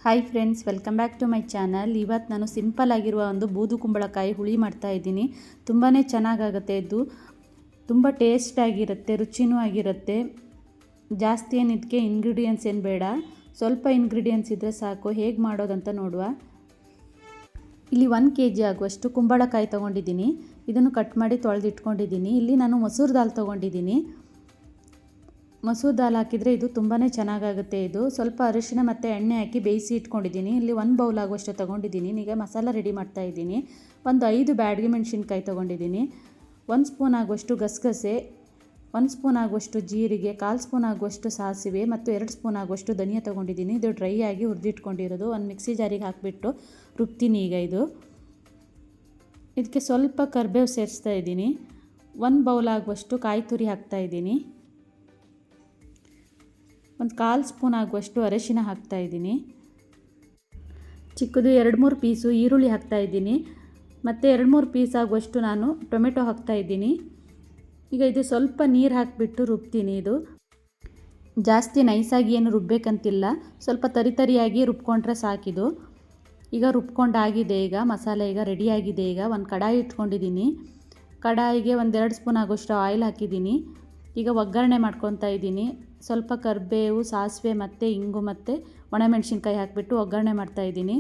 Hi friends, welcome back to my channel. ಇವತ್ತು ನಾನು simple ಆಗಿರುವ ಒಂದು ಬೂದು ಕುಂಬಳಕಾಯಿ ಹುಳಿ ಮಾಡ್ತಾ ಇದ್ದೀನಿ. ತುಂಬಾ ಚೆನ್ನಾಗಾಗುತ್ತೆ. ಇದು ತುಂಬ ಟೇಸ್ಟಾಗಿರುತ್ತೆ, ರುಚಿನೂ ಆಗಿರುತ್ತೆ. ಜಾಸ್ತಿ ಏನು ಇದಕ್ಕೆ ಇಂಗ್ರೀಡಿಯೆಂಟ್ಸ್ ಏನು ಬೇಡ, ಸ್ವಲ್ಪ ಇಂಗ್ರೀಡಿಯೆಂಟ್ಸ್ ಇದ್ದರೆ ಸಾಕು. ಹೇಗೆ ಮಾಡೋದಂತ ನೋಡುವ. ಇಲ್ಲಿ 1 kg ಆಗುವಷ್ಟು ಕುಂಬಳಕಾಯಿ ತೊಗೊಂಡಿದ್ದೀನಿ. ಇದನ್ನು ಕಟ್ ಮಾಡಿ ತೊಳೆದಿಟ್ಕೊಂಡಿದ್ದೀನಿ. ಇಲ್ಲಿ ನಾನು ಮಸೂರ್ ದಾಲ್ ತೊಗೊಂಡಿದ್ದೀನಿ. ಮಸೂರ್ ದಾಲ್ ಹಾಕಿದರೆ ಇದು ತುಂಬಾ ಚೆನ್ನಾಗಾಗುತ್ತೆ. ಇದು ಸ್ವಲ್ಪ ಅರಿಶಿನ ಮತ್ತು ಎಣ್ಣೆ ಹಾಕಿ ಬೇಯಿಸಿ ಇಟ್ಕೊಂಡಿದ್ದೀನಿ. ಇಲ್ಲಿ 1 ಬೌಲ್ ಆಗುವಷ್ಟು ತೊಗೊಂಡಿದ್ದೀನಿ. ಈಗ ಮಸಾಲ ರೆಡಿ ಮಾಡ್ತಾ ಇದ್ದೀನಿ. ಒಂದು 5 ಬ್ಯಾಡಗಿ ಮೆಣಸಿನ್ಕಾಯಿ ತೊಗೊಂಡಿದ್ದೀನಿ. 1 ಸ್ಪೂನ್ ಆಗುವಷ್ಟು ಗಸಗಸೆ, 1 ಸ್ಪೂನ್ ಆಗುವಷ್ಟು ಜೀರಿಗೆ, 1/4 ಸ್ಪೂನ್ ಆಗುವಷ್ಟು ಸಾಸಿವೆ ಮತ್ತು 2 ಸ್ಪೂನ್ ಆಗುವಷ್ಟು ಧನಿಯಾ ತೊಗೊಂಡಿದ್ದೀನಿ. ಇದು ಡ್ರೈ ಆಗಿ ಹುರಿದಿಟ್ಕೊಂಡಿರೋದು. ಒಂದು ಮಿಕ್ಸಿ ಜಾರಿಗೆ ಹಾಕಿಬಿಟ್ಟು ರುಬ್ತೀನಿ. ಈಗ ಇದಕ್ಕೆ ಸ್ವಲ್ಪ ಕರಿಬೇವು ಸೇರಿಸ್ತಾ ಇದ್ದೀನಿ. 1 ಬೌಲ್ ಆಗುವಷ್ಟು ಕಾಯಿ ತುರಿ ಹಾಕ್ತಾ ಇದ್ದೀನಿ. ಒಂದು 1/4 ಸ್ಪೂನ್ ಆಗುವಷ್ಟು ಅರಿಶಿನ ಹಾಕ್ತಾ ಇದ್ದೀನಿ. ಚಿಕ್ಕದು 2-3 ಪೀಸು ಈರುಳ್ಳಿ ಹಾಕ್ತಾ ಇದ್ದೀನಿ. ಮತ್ತು 2-3 ಪೀಸ್ ಆಗುವಷ್ಟು ನಾನು ಟೊಮೆಟೊ ಹಾಕ್ತಾ ಇದ್ದೀನಿ. ಈಗ ಇದು ಸ್ವಲ್ಪ ನೀರು ಹಾಕಿಬಿಟ್ಟು ರುಬ್ತೀನಿ. ಇದು ಜಾಸ್ತಿ ನೈಸಾಗಿ ಏನು ರುಬ್ಬೇಕಂತಿಲ್ಲ, ಸ್ವಲ್ಪ ತರಿಯಾಗಿ ರುಬ್ಕೊಂಡ್ರೆ ಸಾಕಿದು. ಈಗ ರುಬ್ಕೊಂಡಾಗಿದೆ. ಈಗ ಮಸಾಲೆ ಈಗ ರೆಡಿಯಾಗಿದೆ. ಈಗ ಒಂದು ಕಡಾಯಿ ಇಟ್ಕೊಂಡಿದ್ದೀನಿ. ಕಡಾಯಿಗೆ 1-2 ಸ್ಪೂನ್ ಆಗುವಷ್ಟು ಆಯಿಲ್ ಹಾಕಿದ್ದೀನಿ. ಈಗ ಒಗ್ಗರಣೆ ಮಾಡ್ಕೊತಾ ಇದ್ದೀನಿ. ಸ್ವಲ್ಪ ಕರಿಬೇವು, ಸಾಸಿವೆ ಮತ್ತು ಇಂಗು ಮತ್ತು ಒಣಮೆಣಸಿನ್ಕಾಯಿ ಹಾಕಿಬಿಟ್ಟು ಒಗ್ಗರಣೆ ಮಾಡ್ತಾಯಿದ್ದೀನಿ.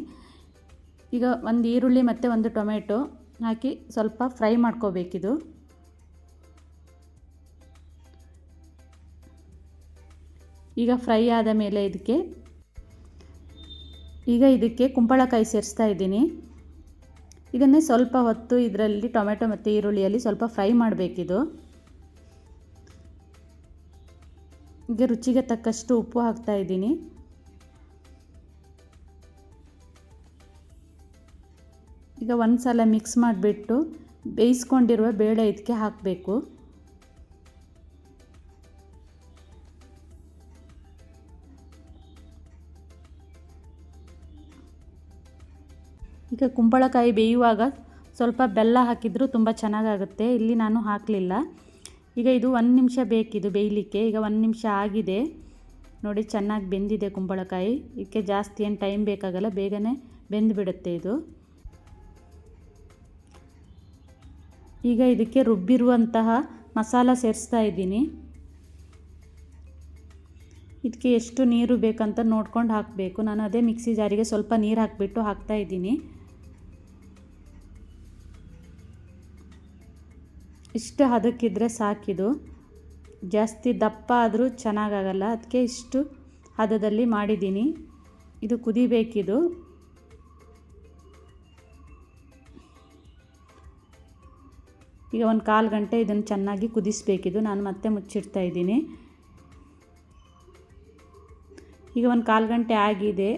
ಈಗ 1 ಈರುಳ್ಳಿ ಮತ್ತು 1 ಟೊಮೆಟೊ ಹಾಕಿ ಸ್ವಲ್ಪ ಫ್ರೈ ಮಾಡ್ಕೋಬೇಕಿದು. ಈಗ ಫ್ರೈ ಆದ ಮೇಲೆ ಇದಕ್ಕೆ ಕುಂಬಳಕಾಯಿ ಸೇರಿಸ್ತಾ ಇದ್ದೀನಿ. ಇದನ್ನೇ ಸ್ವಲ್ಪ ಹೊತ್ತು ಇದರಲ್ಲಿ ಟೊಮೆಟೊ ಮತ್ತು ಈರುಳ್ಳಿಯಲ್ಲಿ ಸ್ವಲ್ಪ ಫ್ರೈ ಮಾಡಬೇಕಿದು. ಈಗ ರುಚಿಗೆ ತಕ್ಕಷ್ಟು ಉಪ್ಪು ಹಾಕ್ತಾ ಇದ್ದೀನಿ. ಈಗ ಒಂದು ಸಲ ಮಿಕ್ಸ್ ಮಾಡಿಬಿಟ್ಟು ಬೇಯಿಸ್ಕೊಂಡಿರುವ ಬೇಳೆ ಇದಕ್ಕೆ ಹಾಕಬೇಕು. ಈಗ ಕುಂಬಳಕಾಯಿ ಬೇಯುವಾಗ ಸ್ವಲ್ಪ ಬೆಲ್ಲ ಹಾಕಿದರೂ ತುಂಬ ಚೆನ್ನಾಗಾಗುತ್ತೆ. ಇಲ್ಲಿ ನಾನು ಹಾಕಲಿಲ್ಲ. ಈಗ ಇದು 1 ನಿಮಿಷ ಬೇಕಿದು ಬೇಯಲಿಕ್ಕೆ. ಈಗ 1 ನಿಮಿಷ ಆಗಿದೆ ನೋಡಿ, ಚೆನ್ನಾಗಿ ಬೆಂದಿದೆ ಕುಂಬಳಕಾಯಿ. ಇದಕ್ಕೆ ಜಾಸ್ತಿ ಏನು ಟೈಮ್ ಬೇಕಾಗಲ್ಲ, ಬೇಗನೆ ಬೆಂದುಬಿಡುತ್ತೆ ಇದು. ಈಗ ಇದಕ್ಕೆ ರುಬ್ಬಿರುವಂತಹ ಮಸಾಲ ಸೇರಿಸ್ತಾ ಇದ್ದೀನಿ. ಇದಕ್ಕೆ ಎಷ್ಟು ನೀರು ಬೇಕಂತ ನೋಡ್ಕೊಂಡು ಹಾಕಬೇಕು. ನಾನು ಅದೇ ಮಿಕ್ಸಿ ಜಾರಿಗೆ ಸ್ವಲ್ಪ ನೀರು ಹಾಕಿಬಿಟ್ಟು ಹಾಕ್ತಾ ಇದ್ದೀನಿ. ಇಷ್ಟು ಹದಕ್ಕಿದ್ರೆ ಸಾಕಿದು. ಜಾಸ್ತಿ ದಪ್ಪ ಆದರೂ ಚೆನ್ನಾಗಾಗಲ್ಲ, ಅದಕ್ಕೆ ಇಷ್ಟು ಹದದಲ್ಲಿ ಮಾಡಿದ್ದೀನಿ. ಇದು ಕುದಿಬೇಕಿದು. ಈಗ 1/4 ಗಂಟೆ ಇದನ್ನು ಚೆನ್ನಾಗಿ ಕುದಿಸಬೇಕಿದು. ನಾನು ಮತ್ತೆ ಮುಚ್ಚಿಡ್ತಾ ಇದ್ದೀನಿ. ಈಗ 1/4 ಗಂಟೆ ಆಗಿದೆ.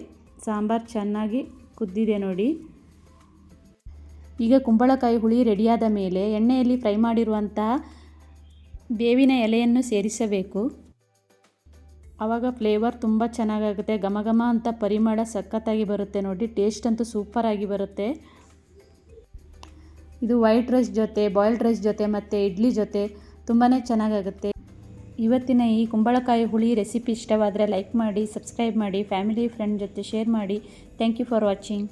ಸಾಂಬಾರು ಚೆನ್ನಾಗಿ ಕುದ್ದಿದೆ ನೋಡಿ. ಈಗ ಕುಂಬಳಕಾಯಿ ಹುಳಿ ರೆಡಿಯಾದ ಮೇಲೆ ಎಣ್ಣೆಯಲ್ಲಿ ಫ್ರೈ ಮಾಡಿರುವಂತಹ ಬೇವಿನ ಎಲೆಯನ್ನು ಸೇರಿಸಬೇಕು. ಆವಾಗ ಫ್ಲೇವರ್ ತುಂಬ ಚೆನ್ನಾಗಾಗುತ್ತೆ. ಘಮ ಘಮ ಅಂತ ಪರಿಮಳ ಸಖತ್ತಾಗಿ ಬರುತ್ತೆ ನೋಡಿ. ಟೇಸ್ಟ್ ಅಂತೂ ಸೂಪರಾಗಿ ಬರುತ್ತೆ. ಇದು ವೈಟ್ ರೈಸ್ ಜೊತೆ, ಬಾಯ್ಲ್ಡ್ ರೈಸ್ ಜೊತೆ ಮತ್ತು ಇಡ್ಲಿ ಜೊತೆ ತುಂಬಾ ಚೆನ್ನಾಗಾಗುತ್ತೆ. ಇವತ್ತಿನ ಈ ಕುಂಬಳಕಾಯಿ ಹುಳಿ ರೆಸಿಪಿ ಇಷ್ಟವಾದರೆ ಲೈಕ್ ಮಾಡಿ, ಸಬ್ಸ್ಕ್ರೈಬ್ ಮಾಡಿ, ಫ್ಯಾಮಿಲಿ ಫ್ರೆಂಡ್ ಜೊತೆ ಶೇರ್ ಮಾಡಿ. Thank you for watching.